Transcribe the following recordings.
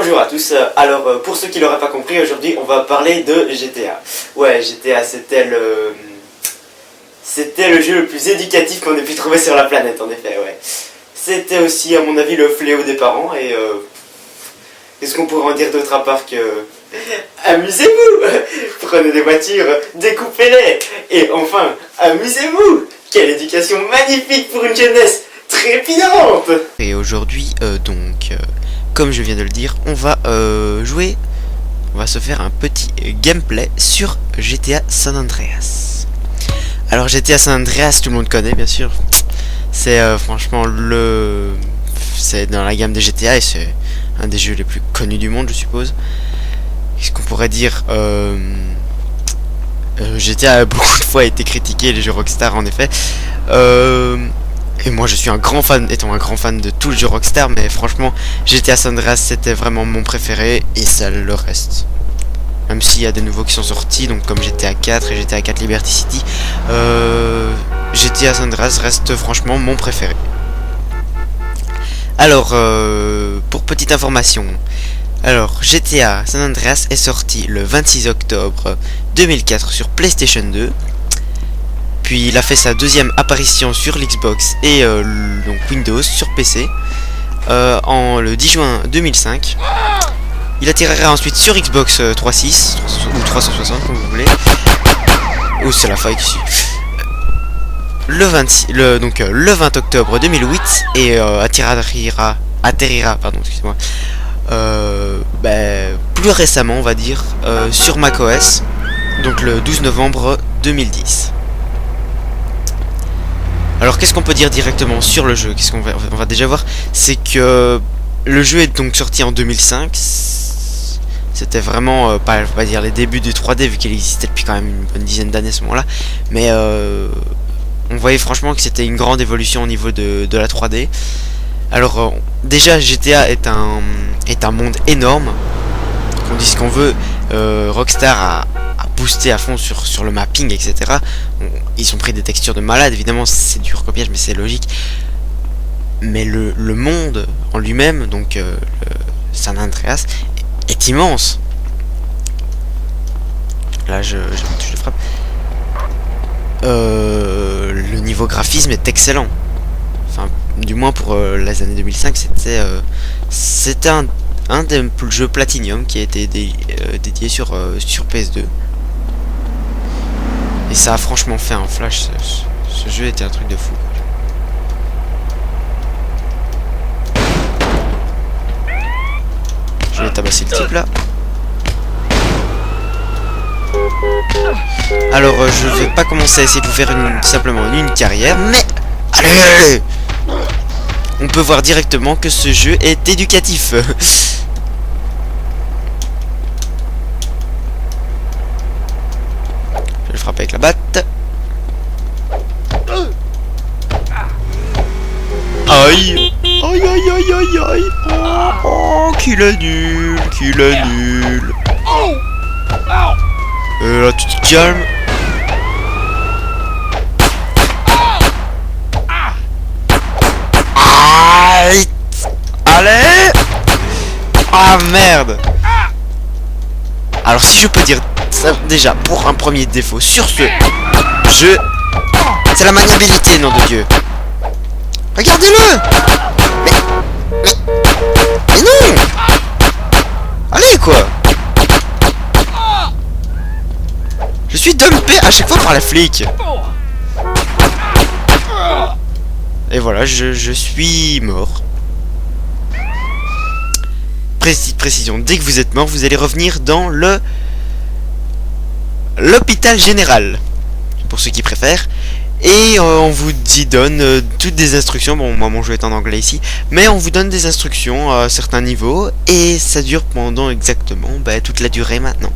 Bonjour à tous, alors pour ceux qui l'auraient pas compris, aujourd'hui on va parler de GTA. Ouais, GTA c'était le jeu le plus éducatif qu'on ait pu trouver sur la planète en effet, ouais. C'était aussi à mon avis le fléau des parents et qu'est-ce qu'on pourrait en dire d'autre à part que... Amusez-vous. Prenez des voitures, découpez-les et enfin, amusez-vous. Quelle éducation magnifique pour une jeunesse trépidante. Et aujourd'hui, comme je viens de le dire, on va se faire un petit gameplay sur GTA San Andreas. Alors GTA San Andreas, tout le monde connaît bien sûr. C'est franchement c'est dans la gamme de GTA et c'est un des jeux les plus connus du monde, je suppose. Qu'est-ce qu'on pourrait dire, GTA a beaucoup de fois été critiqué, les jeux Rockstar en effet. Et moi je suis étant un grand fan de tout le jeu Rockstar, mais franchement GTA San Andreas c'était vraiment mon préféré et ça le reste. Même s'il y a des nouveaux qui sont sortis, donc comme GTA 4 et GTA 4 Liberty City, GTA San Andreas reste franchement mon préféré. Alors, pour petite information, GTA San Andreas est sorti le 26 octobre 2004 sur PlayStation 2. Puis il a fait sa deuxième apparition sur l'Xbox et donc Windows sur PC le 10 juin 2005. Il atterrira ensuite sur Xbox 360 ou 360 comme vous voulez. Oh, c'est la faille ici. Le 20 octobre 2008 et atterrira plus récemment on va dire sur macOS, donc le 12 novembre 2010. Alors qu'est-ce qu'on peut dire directement sur le jeu? Qu'est-ce qu'on va déjà voir, c'est que le jeu est donc sorti en 2005. C'était vraiment pas dire les débuts du 3D vu qu'il existait depuis quand même une bonne dizaine d'années à ce moment-là, mais on voyait franchement que c'était une grande évolution au niveau de la 3D. Alors déjà GTA est un monde énorme. On dit ce qu'on veut, Rockstar a boosté à fond sur le mapping, etc. Ils ont pris des textures de malade, évidemment c'est du recopiage mais c'est logique. Mais le monde en lui-même, donc San Andreas, est immense. Là j'ai une touche de frappe. Le niveau graphisme est excellent. Enfin, du moins pour les années 2005, c'était un des jeux Platinum qui a été dédié sur PS2. Et ça a franchement fait un flash. Ce jeu était un truc de fou. Je vais tabasser le type là. Alors je vais pas commencer à essayer de vous faire simplement une carrière, mais allez, on peut voir directement que ce jeu est éducatif. Je vais le frapper avec la batte. Aïe. Aïe aïe aïe aïe aïe. Oh, qu'il est nul. Et là tu te calmes. Aïe. Allez. Ah merde. Alors si je peux dire ça déjà pour un premier défaut sur ce jeu, c'est la maniabilité, nom de Dieu. Regardez-le. Mais non. Allez quoi. Je suis dumpé à chaque fois par la flic. Et voilà, je suis mort. Précision, dès que vous êtes mort, vous allez revenir dans l'hôpital général, pour ceux qui préfèrent. Et on vous y donne toutes des instructions. Bon, moi mon jeu est en anglais ici, mais on vous donne des instructions à certains niveaux. Et ça dure pendant exactement toute la durée maintenant.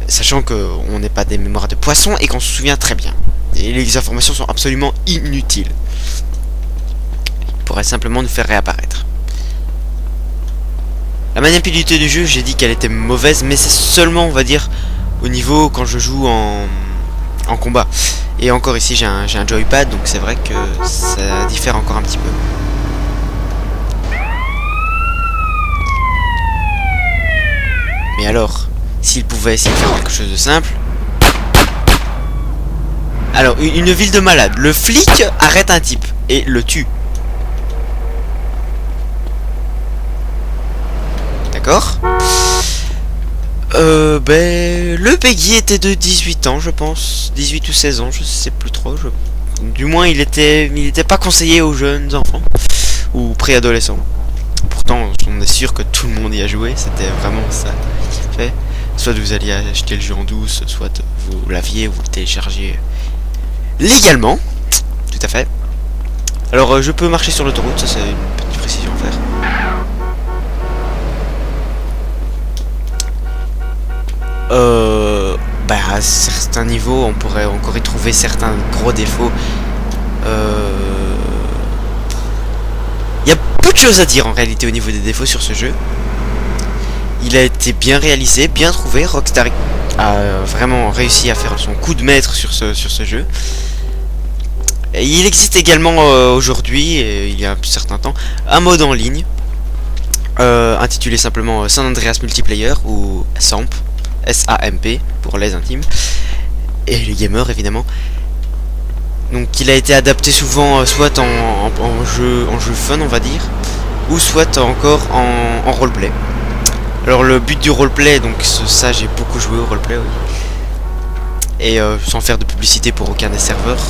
Sachant qu'on n'est pas des mémoires de poisson et qu'on se souvient très bien. Et les informations sont absolument inutiles. Il pourrait simplement nous faire réapparaître. La maniabilité du jeu, j'ai dit qu'elle était mauvaise, mais c'est seulement, on va dire, au niveau quand je joue en combat. Et encore ici, j'ai un joypad, donc c'est vrai que ça diffère encore un petit peu. Mais alors, s'il pouvait essayer de faire quelque chose de simple... Alors, une ville de malades. Le flic arrête un type et le tue. D'accord. Le Peggy était de 18 ans, je pense. 18 ou 16 ans, je sais plus trop. Du moins, il était pas conseillé aux jeunes enfants ou préadolescents. Pourtant, on est sûr que tout le monde y a joué. C'était vraiment ça qui fait. Soit vous alliez acheter le jeu en douce, soit vous l'aviez ou vous le téléchargiez légalement. Tout à fait. Alors, je peux marcher sur l'autoroute, ça c'est une petite précision à faire. À certains niveaux, on pourrait encore y trouver certains gros défauts. Il y a peu de choses à dire en réalité au niveau des défauts sur ce jeu. Il a été bien réalisé, bien trouvé. Rockstar a vraiment réussi à faire son coup de maître sur ce jeu. Et il existe également aujourd'hui, et il y a un certain temps, un mode en ligne intitulé simplement San Andreas Multiplayer ou SAMP. SAMP pour les intimes et les gamers évidemment. Donc il a été adapté souvent soit en jeu fun on va dire, ou soit encore en roleplay. Alors le but du roleplay, donc ça j'ai beaucoup joué au roleplay, oui. Et sans faire de publicité pour aucun des serveurs.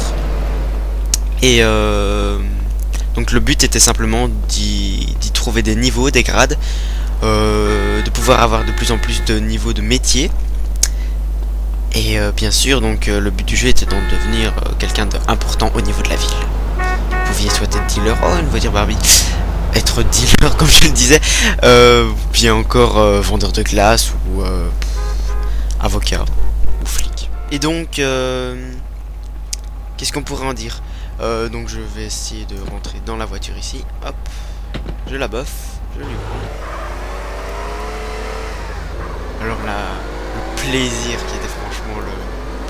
Et donc le but était simplement d'y trouver des niveaux, des grades. De pouvoir avoir de plus en plus de niveaux de métier. Et bien sûr, donc le but du jeu était de devenir quelqu'un d'important au niveau de la ville. Vous pouviez soit être dealer, oh une voiture Barbie, être dealer comme je le disais, bien encore vendeur de glace ou avocat ou flic. Et donc, qu'est-ce qu'on pourrait en dire? Donc je vais essayer de rentrer dans la voiture ici, hop, je la boffe, je lui prends. Alors là, le plaisir qui était franchement le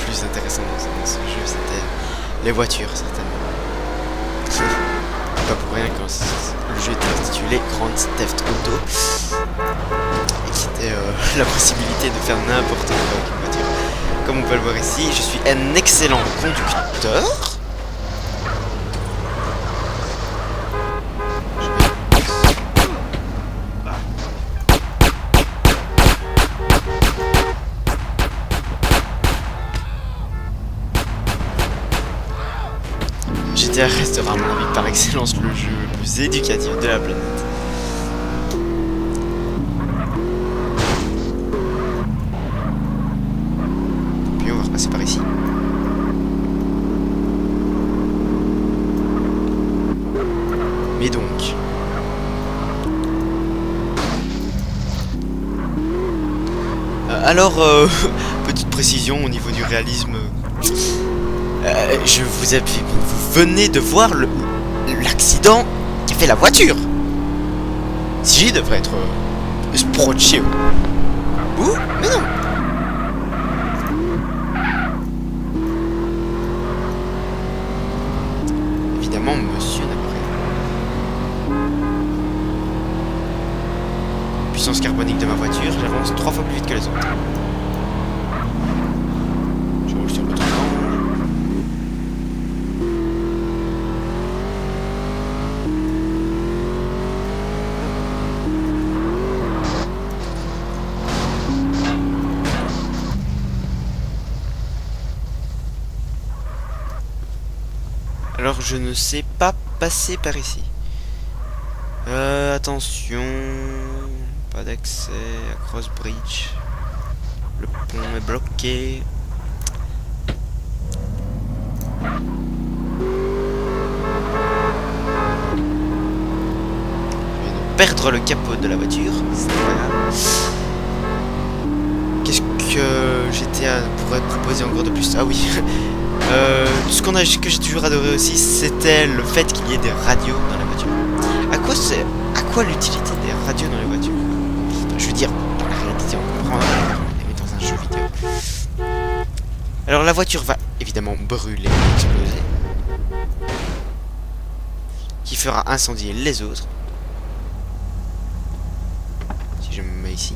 plus intéressant dans ce jeu, c'était les voitures, certainement. Pas pour rien quand le jeu était intitulé Grand Theft Auto, et qui était la possibilité de faire n'importe quoi avec une voiture. Comme on peut le voir ici, je suis un excellent conducteur. GTA restera à mon avis par excellence le jeu le plus éducatif de la planète. Puis on va repasser par ici. Mais donc... petite précision au niveau du réalisme... vous venez de voir l'accident qui a fait la voiture. CJ devrait être scotché. Ouh, mais non. Évidemment, monsieur n'a pas rien. Puissance carbonique de ma voiture, j'avance 3 fois plus vite que les autres. Je roule sur le bouton. Alors je ne sais pas passer par ici. Attention, pas d'accès à Cross Bridge. Le pont est bloqué. Je viens de perdre le capot de la voiture. C'est pas grave. Qu'est-ce que GTA pourrait proposer encore de plus? Ah oui. Que j'ai toujours adoré aussi, c'était le fait qu'il y ait des radios dans la voiture. À quoi l'utilité des radios dans les voitures? Je veux dire, dans la réalité, on comprend, on est dans un jeu vidéo. Alors la voiture va évidemment brûler, exploser, qui fera incendier les autres. Si je me mets ici.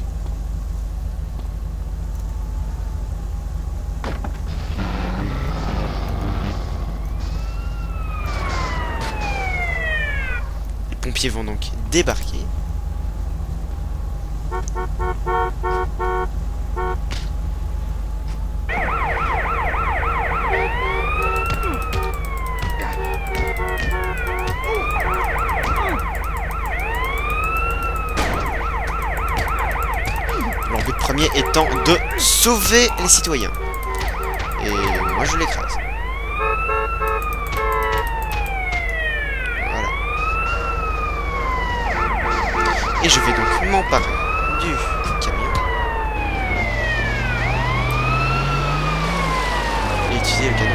pompiers vont donc débarquer. Leur but premier étant de sauver les citoyens. Et moi je l'écrase. Voilà. Et je vais donc m'emparer du camion. Et utiliser le canon.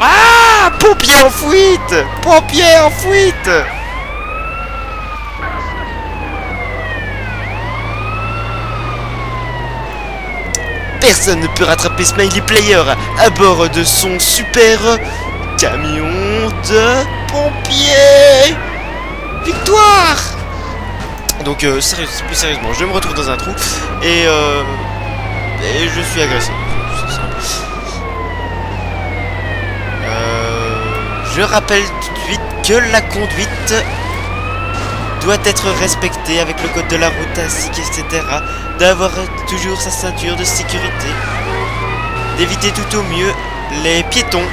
Ah! Pompiers en fuite! Pompiers en fuite! Personne ne peut rattraper Smiley Player à bord de son super camion de pompiers! Victoire! Donc plus sérieusement, je me retrouve dans un trou et je suis agressé. C'est simple. Je rappelle tout de suite que la conduite doit être respectée avec le code de la route ainsi qu'etc. D'avoir toujours sa ceinture de sécurité, d'éviter tout au mieux les piétons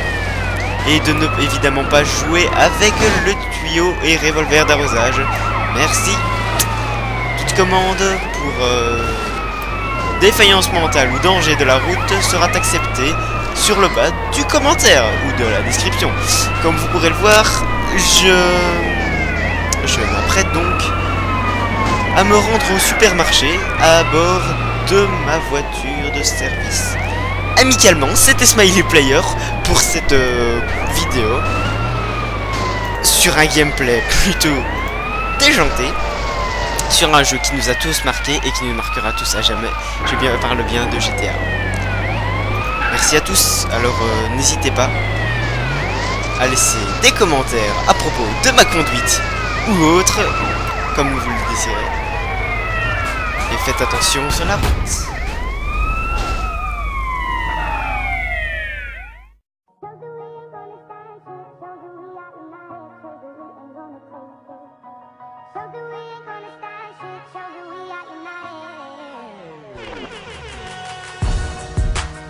et de ne évidemment pas jouer avec le tuyau et revolver d'arrosage. Merci. Toute commande pour défaillance mentale ou danger de la route sera acceptée sur le bas du commentaire ou de la description. Comme vous pourrez le voir, je m'apprête donc à me rendre au supermarché à bord de ma voiture de service. Amicalement, c'était Smiley Player pour cette vidéo sur un gameplay plutôt déjanté, sur un jeu qui nous a tous marqués et qui nous marquera tous à jamais. Je parle bien de GTA. Merci à tous, alors n'hésitez pas à laisser des commentaires à propos de ma conduite ou autre, comme vous le désirez. Et faites attention sur la route.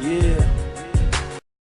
Yeah.